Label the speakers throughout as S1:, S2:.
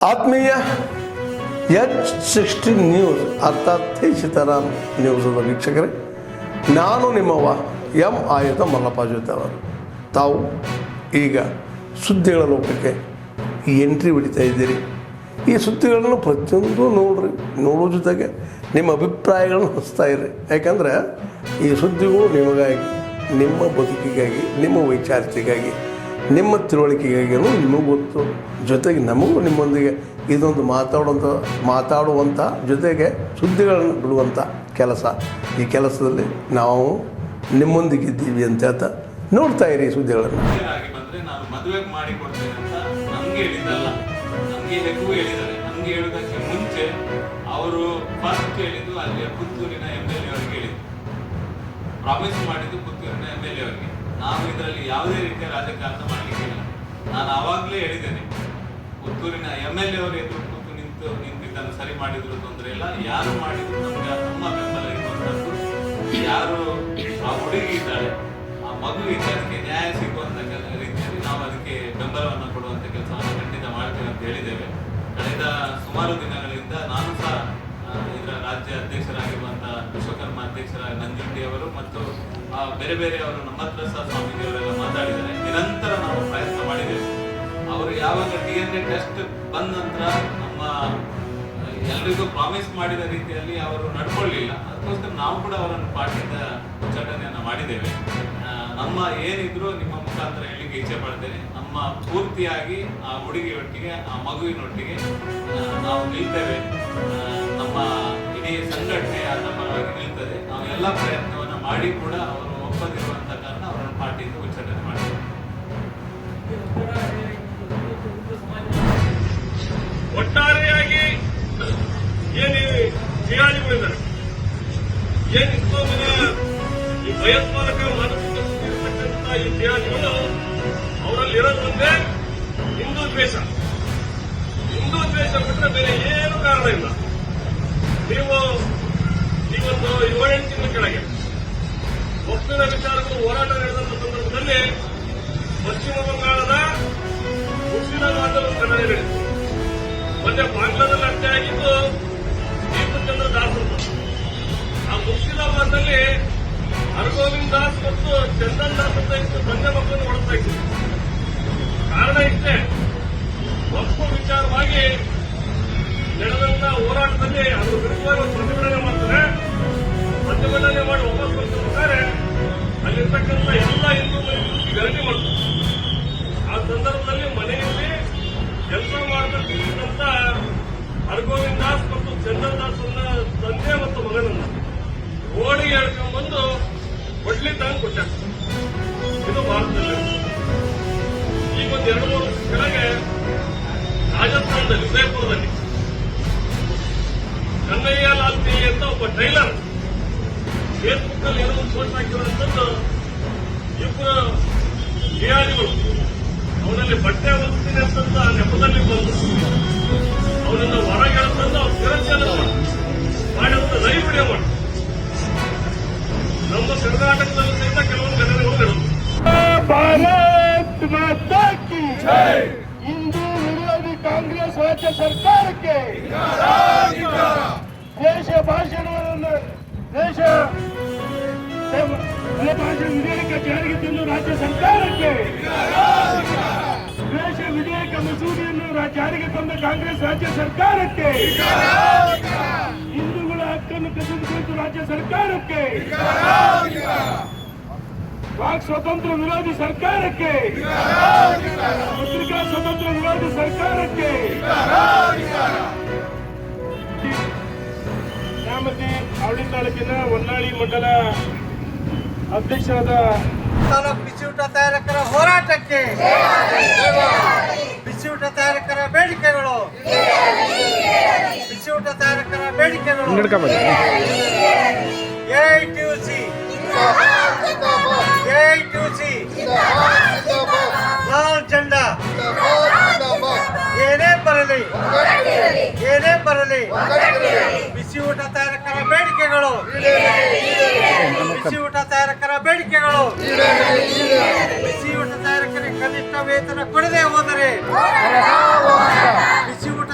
S1: ಆತ್ಮೀಯ H16 news ಅರ್ಥಾತ್ ಸೀತಾರಾಮ್ ನ್ಯೂಸದ ವೀಕ್ಷಕರೇ, ನಾನು ನಿಮ್ಮವ ಎಂ ಆಯುಧ ಮಲ್ಲಪ್ಪ ಜೊತೆ ಅವರು. ತಾವು ಈಗ ಸುದ್ದಿಗಳ ಲೋಕಕ್ಕೆ ಎಂಟ್ರಿ ಹೊಡಿತಾ ಇದ್ದೀರಿ. ಈ ಸುದ್ದಿಗಳನ್ನು ಪ್ರತಿಯೊಂದು ನೋಡೋ ಜೊತೆಗೆ ನಿಮ್ಮ ಅಭಿಪ್ರಾಯಗಳನ್ನು ಹಚ್ತಾ ಇರ್ರಿ. ಯಾಕಂದರೆ ಈ ಸುದ್ದಿಗಳು ನಿಮಗಾಗಿ, ನಿಮ್ಮ ಬದುಕಿಗಾಗಿ, ನಿಮ್ಮ ವೈಚಾರಿಕೆಗಾಗಿ, ನಿಮ್ಮ ತಿಳುವಳಿಕೆಗಾಗಿಯೂ ನಿಮಗೂ ಗೊತ್ತು, ಜೊತೆಗೆ ನಮಗೂ ನಿಮ್ಮೊಂದಿಗೆ ಇದೊಂದು ಮಾತಾಡುವಂಥ ಜೊತೆಗೆ ಸುದ್ದಿಗಳನ್ನು ಬಿಡುವಂಥ ಕೆಲಸ. ಈ ಕೆಲಸದಲ್ಲಿ ನಾವು ನಿಮ್ಮೊಂದಿಗಿದ್ದೀವಿ ಅಂತ ಹೇಳ್ತಾ ನೋಡ್ತಾ ಇರಿ ಸುದ್ದಿಗಳನ್ನು.
S2: ನಾನು ಮದುವೆ ಮಾಡಿ ಕೊಡ್ತೇನೆ ಅಂತ ನಮ್ಗೆ ಹೇಳಿದಲ್ಲ, ನಮ್ಗೆ ಹೇಳಿದ್ದಾರೆ. ನಮ್ಗೆ ಹೇಳೋದಕ್ಕೆ ಮುಂಚೆ ಅವರು ಫಸ್ಟ್ ಹೇಳಿದ್ದು ಅಲ್ಲಿ ಪುತ್ತೂರಿನ MLA ಅವರಿಗೆ ಹೇಳಿದ್ದು, ಪ್ರಾಮಿಸ್ ಮಾಡಿದ್ದು ಪುತ್ತೂರಿನ MLA ಅವರಿಗೆ. ನಾವು ಇದರಲ್ಲಿ ಯಾವುದೇ ರೀತಿಯ ರಾಜಕಾರಣ ಮಾಡಲಿಕ್ಕಿಲ್ಲ. ನಾನು ಆವಾಗಲೇ ಹೇಳಿದ್ದೇನೆ, ಪುತ್ತೂರಿನ MLA ಅವರು ಎದುರು ಕೂತು ನಿಂತಿದ್ದನ್ನು ಸರಿ ಮಾಡಿದ್ರು ತೊಂದರೆ ಇಲ್ಲ, ಯಾರು ಮಾಡಿದ್ರು ನಮ್ಗೆ ನಮ್ಮ ಬೆಂಬಲ ಇರುವಂಥದ್ದು. ಯಾರು ಆ ಹುಡುಗಿ ಇದ್ದಾಳೆ, ಆ ಮಗು ಅದಕ್ಕೆ ನ್ಯಾಯ ಸಿಗುವಂತ ರೀತಿಯಲ್ಲಿ ನಾವು ಅದಕ್ಕೆ ಬೆಂಬಲವನ್ನು ಕೊಡುವಂತ ಕೆಲಸವನ್ನು ಖಂಡಿತ ಮಾಡ್ತೇವೆ ಅಂತ ಹೇಳಿದ್ದೇವೆ. ಕಳೆದ ಸುಮಾರು ದಿನಗಳಿಂದ ನಾನು ಸಹ ಇದರ ರಾಜ್ಯ ಅಧ್ಯಕ್ಷರಾಗಿರುವಂತಹ ವಿಶ್ವಕರ್ಮ ಅಧ್ಯಕ್ಷರ ನಂಜುಂಡಿ ಅವರು ಮತ್ತು ಬೇರೆ ಬೇರೆ ಅವರು ನಮ್ಮ ಹತ್ರ ಸಹ ಸ್ವಾಮೀಜಿಯವರೆಲ್ಲ ಮಾತಾಡಿದ್ದಾರೆ. ನಿರಂತರ ನಾವು ಪ್ರಯತ್ನ ಮಾಡಿದ್ದೇವೆ. ಅವರು ಯಾವಾಗ DNA ಟೆಸ್ಟ್ ಬಂದ ನಂತರ ನಮ್ಮ ಎಲ್ರಿಗೂ ಪ್ರಾಮಿಸ್ ಮಾಡಿದ ರೀತಿಯಲ್ಲಿ ಅವರು ನಡ್ಕೊಳ್ಳಿಲ್ಲ. ಅದಕ್ಕೋಸ್ಕರ ನಾವು ಕೂಡ ಅವರನ್ನು ಪಾರ್ಟಿಯಿಂದ ಉಚ್ಚಾಟನೆಯನ್ನು ಮಾಡಿದ್ದೇವೆ. ನಮ್ಮ ಏನಿದ್ರು ನಿಮ್ಮ ಮುಖಾಂತರ ಹೇಳಲಿಕ್ಕೆ ಇಚ್ಛೆ ಪಡ್ತೇನೆ, ನಮ್ಮ ಪೂರ್ತಿಯಾಗಿ ಆ ಹುಡುಗಿಯೊಟ್ಟಿಗೆ, ಆ ಮಗುವಿನೊಟ್ಟಿಗೆ ನಾವು ನಿಲ್ತೇವೆ. ನಮ್ಮ ಇಡೀ ಸಂಘಟನೆ ಅದರ ಪರವಾಗಿ ನಿಲ್ತದೆ. ನಾವು ಎಲ್ಲ ಪ್ರಯತ್ನವನ್ನು ಮಾಡಿ ಕೂಡ ಅವರು ಒಪ್ಪದಿರುವಂತ ಕಾರಣ ಅವರನ್ನು ಪಾರ್ಟಿಯಿಂದ ಉಚ್ಚಾಟನೆ ಮಾಡಿದ್ದೇವೆ.
S3: ಒಟ್ಟಾರೆಯಾಗಿ ಏನು ಜಿಯಾಳಿಗಳಿದ್ದಾರೆ, ಏನಿತ್ತು ಈ ಭಯೋತ್ಪಾದಕ ಮಾನಸಿಕ ಇರ್ತಕ್ಕಂಥ ಈ ಜಿಯಾಳಿಗಳು, ಅವರಲ್ಲಿ ಇರೋದು ಒಂದೇ ಹಿಂದೂ ದ್ವೇಷ. ಹಿಂದೂ ದ್ವೇಷ ಬಿಟ್ಟರೆ ಬೇರೆ ಏನು ಕಾರಣ ಇಲ್ಲ. ನೀವು ಇವತ್ತು 7-8 ತಿಂಗಳ ಕೆಳಗೆ ಒಪ್ಪಿನ ವಿಚಾರಗಳು ಹೋರಾಟ ನಡೆದಂತ ಸಂದರ್ಭದಲ್ಲಿ ಪಶ್ಚಿಮ ಬಂಗಾಳದ ಮುರ್ಷಿದಾಬಾದ್ ಕನ್ನಡ ನಡೆಯಿತು. ಮೊನ್ನೆ ಬಾಂಗ್ಲಾದಲ್ಲಿ ಅಷ್ಟೇ ಆಗಿದ್ದು ದೀಪಚಂದ್ರ ದಾಸ್ ಅಂತ. ಆ ಮುರ್ಷಿದಾಬಾದ್ನಲ್ಲಿ ಹರಗೋವಿಂದ್ ದಾಸ್ ಮತ್ತು ಚಂದನ್ ದಾಸ್ ಅಂತ ಇಷ್ಟು ತಂದೆ ಮಕ್ಕಳನ್ನು ಹೊಡೆಸ್ತಾ ಇತ್ತು. ಕಾರಣ ಇಷ್ಟೇ, ಒಪ್ಪು ವಿಚಾರವಾಗಿ ನಡೆದಂತ ಹೋರಾಟದಲ್ಲಿ ಅದರ ವಿರುದ್ಧವಾಗಿ ಪ್ರತಿಭಟನೆ ಮಾಡ್ತಾರೆ. ಪ್ರತಿಭಟನೆ ಮಾಡಿ ವಾಪಸ್ ಬರ್ತಿರ್ಬೇಕಾದ್ರೆ ಅಲ್ಲಿರ್ತಕ್ಕಂಥ ಎಲ್ಲ ಹಿಂದೂ ಮನೆಗಳಿಗೆ ಗರಡಿ ಮಾಡ್ತಾರೆ. ಆ ಸಂದರ್ಭದಲ್ಲಿ ಮನೆಯಲ್ಲಿ ಕೆಲಸ ಮಾಡಬೇಕಿದ್ದಂತ ಹರಗೋವಿಂದ್ ದಾಸ್ ಮತ್ತು ಚಂದನ್ ದಾಸ್ ತಂದೆ ಮತ್ತು ಮಗನನ್ನ ಓಡಿಗೆ ಹೇಳ್ಕೊಂಡು ಬಂದು ಒಡ್ಲಿ ತಂದು ಕೊಟ್ಟ. ಇದು ಭಾರತದಲ್ಲಿ. ಈಗ ಒಂದು 2-3 ವರ್ಷ ಕೆಳಗೆ ರಾಜಸ್ಥಾನದಲ್ಲಿ ಉದಯಪುರದಲ್ಲಿ ಕನ್ನಯ್ಯ ಲಾಲ್ ತಿಳಿ ಅಂತ ಒಬ್ಬ ಟೈಲರ್ ಫೇಸ್ಬುಕ್ ನಲ್ಲಿ ಏನೋ ಒಂದು ಪೋಸ್ಟ್ ಹಾಕಿರೋದಂತಂದು ಇಬ್ಬರು ಜಿಯಾಳಿಗಳು ಅವನಲ್ಲಿ ಬಟ್ಟೆ ಹೊಲಿಸ್ತೀನಿ ಅಂತಂದ ನೆಪದಲ್ಲಿ ಬಂದು ಅವನನ್ನ ಹೊರಗೆ ಹೇಳ್ತಂದು ಅವ್ರು ತಿರಸ್ಕಾರ ಮಾಡಿದಂತ ಲೈವ್ ವಿಡಿಯೋ ಮಾಡಿ ನಮ್ಮ ಕರ್ನಾಟಕದಲ್ಲೂ ಸಹಿತ ಕೆಲವೊಂದು ಘಟನೆಗಳು ನಡೆದು.
S4: ಭಾರತ್ ಮಾತಾ ಕಿ ಜೈ. ಹಿಂದೂ ವಿರೋಧಿ ಕಾಂಗ್ರೆಸ್ ರಾಜ್ಯ ಸರ್ಕಾರಕ್ಕೆ ದೇಶ ಭಾಷಣವನ್ನು ವಿಧೇಯಕ ಜಾರಿಗೆ ತಂದು ರಾಜ್ಯ ಸರ್ಕಾರಕ್ಕೆ, ದೇಶ ವಿಧೇಯಕ ಮಸೂದೆಯನ್ನು ಜಾರಿಗೆ ತಂದ ಕಾಂಗ್ರೆಸ್ ರಾಜ್ಯ ಸರ್ಕಾರಕ್ಕೆ, ಹಿಂದೂಗಳ ಹಕ್ಕನ್ನು ಕಸಿದುಕೊಂಡು ರಾಜ್ಯ ಸರ್ಕಾರಕ್ಕೆ, ವಾಕ್ ಸ್ವಾತಂತ್ರ್ಯ ವಿರೋಧಿ ಸರ್ಕಾರಕ್ಕೆ, ಪತ್ರಿಕಾ ಸ್ವಾತಂತ್ರ್ಯ ವಿರೋಧಿ ಸರ್ಕಾರಕ್ಕೆ, ನ್ಯಾಮತಿ ಅವಳಿ ತಾಲೂಕಿನ ಹೊನ್ನಾಳಿ ಮಂಡಲ ಅಧ್ಯಕ್ಷರಾದ
S5: ಬಿಸಿಯೂಟ ತಯಾರಕರ ಹೋರಾಟಕ್ಕೆ, ಬಿಸಿಯೂಟ ತಯಾರಕರ ಬೇಡಿಕೆಗಳು, ಬಿಸಿಯೂಟ ತಯಾರಕರ ಬೇಡಿಕೆಗಳು, AITUC ಲಾಲ್ ಜೆಂಡಾ ಏನೇ ಬರಲಿ ಬಿಸಿಯೂಟ ತಯಾರಕರ ಬೇಡಿಕೆಗಳು, ಬಿಸಿಯೂಟ ತಯಾರಕರ ಬೇಡಿಕೆಗಳು, ಬಿಸಿಯೂಟ ತಯಾರಕರಿಗೆ ಕನಿಷ್ಠ ವೇತನ ಕೊಡದೆ ಹೋದರೆ, ಬಿಸಿಯೂಟ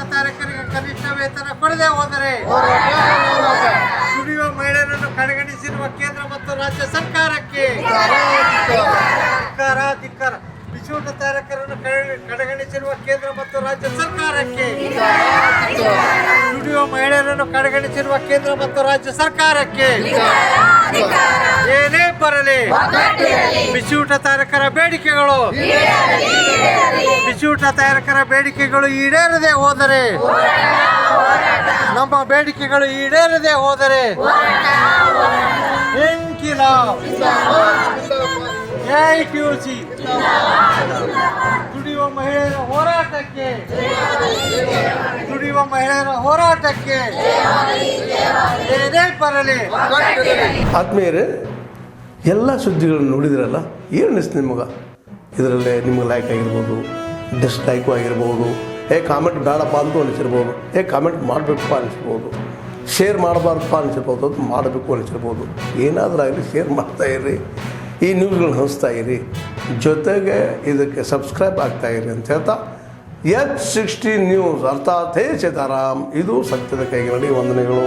S5: ಧಿಕ್ಕಾರ ಧಿಕ್ಕಾರ. ಬಿಸಿಯೂಟ ತಯಾರಕರನ್ನು ಕಡೆಗಣಿಸಿರುವ ಕೇಂದ್ರ ಮತ್ತು ರಾಜ್ಯ ಸರ್ಕಾರಕ್ಕೆ. ದುಡಿಯುವ ಮಹಿಳೆಯರನ್ನು ಕಡೆಗಣಿಸಿರುವ ಕೇಂದ್ರ ಮತ್ತು ರಾಜ್ಯ ಸರ್ಕಾರಕ್ಕೆ. ಏನೇ ಬರಲಿ ಬಿಸಿಯೂಟ ತಯಾರಕರ ಬೇಡಿಕೆಗಳು ಈಡೇರದೆ ಹೋದರೆ, ನಮ್ಮ ಬೇಡಿಕೆಗಳು ಈಡೇರದೆ ಹೋದರೆ ಇನ್ಕಿಲಾಬ್. ಜೈ ಟಿಒಸಿ. ದುಡಿಯುವ ಮಹಿಳೆಯರ ಹೋರಾಟಕ್ಕೆ ಏನೇ ಬರಲಿ.
S1: ಆತ್ಮೀಯರೇ, ಎಲ್ಲ ಸುದ್ದಿಗಳನ್ನು ನೋಡಿದ್ರಲ್ಲ, ಏನು ಅನಿಸ್ತು ನಿಮಗೆ? ಇದರಲ್ಲೇ ನಿಮ್ಗೆ ಲೈಕ್ ಆಗಿರ್ಬೋದು, ಡಿಸ್ಲೈಕು ಆಗಿರ್ಬೋದು, ಕಾಮೆಂಟ್ ಬೇಡಪ್ಪ ಅಂತೂ ಅನಿಸಿರ್ಬೋದು, ಕಾಮೆಂಟ್ ಮಾಡಬೇಕಪ್ಪ ಅನಿಸ್ಬೋದು, ಶೇರ್ ಮಾಡಬಾರ್ದಪ್ಪ ಅನಿಸಿರ್ಬೋದು, ಅದು ಮಾಡಬೇಕು ಅನಿಸಿರ್ಬೋದು. ಏನಾದರೂ ಆಗಲಿ ಶೇರ್ ಮಾಡ್ತಾಯಿರಿ, ಈ ನ್ಯೂಸ್ಗಳನ್ನ ಹಂಚ್ತಾ ಇರಿ, ಜೊತೆಗೆ ಇದಕ್ಕೆ ಸಬ್ಸ್ಕ್ರೈಬ್ ಆಗ್ತಾಯಿರಿ ಅಂತ ಹೇಳ್ತಾ, H16 ನ್ಯೂಸ್ ಅರ್ಥಾತ್ ಹೇ ಸೀತಾರಾಮ್, ಇದು ಸತ್ಯದ ಕೈಗೆ ನಡಿ. ವಂದನೆಗಳು.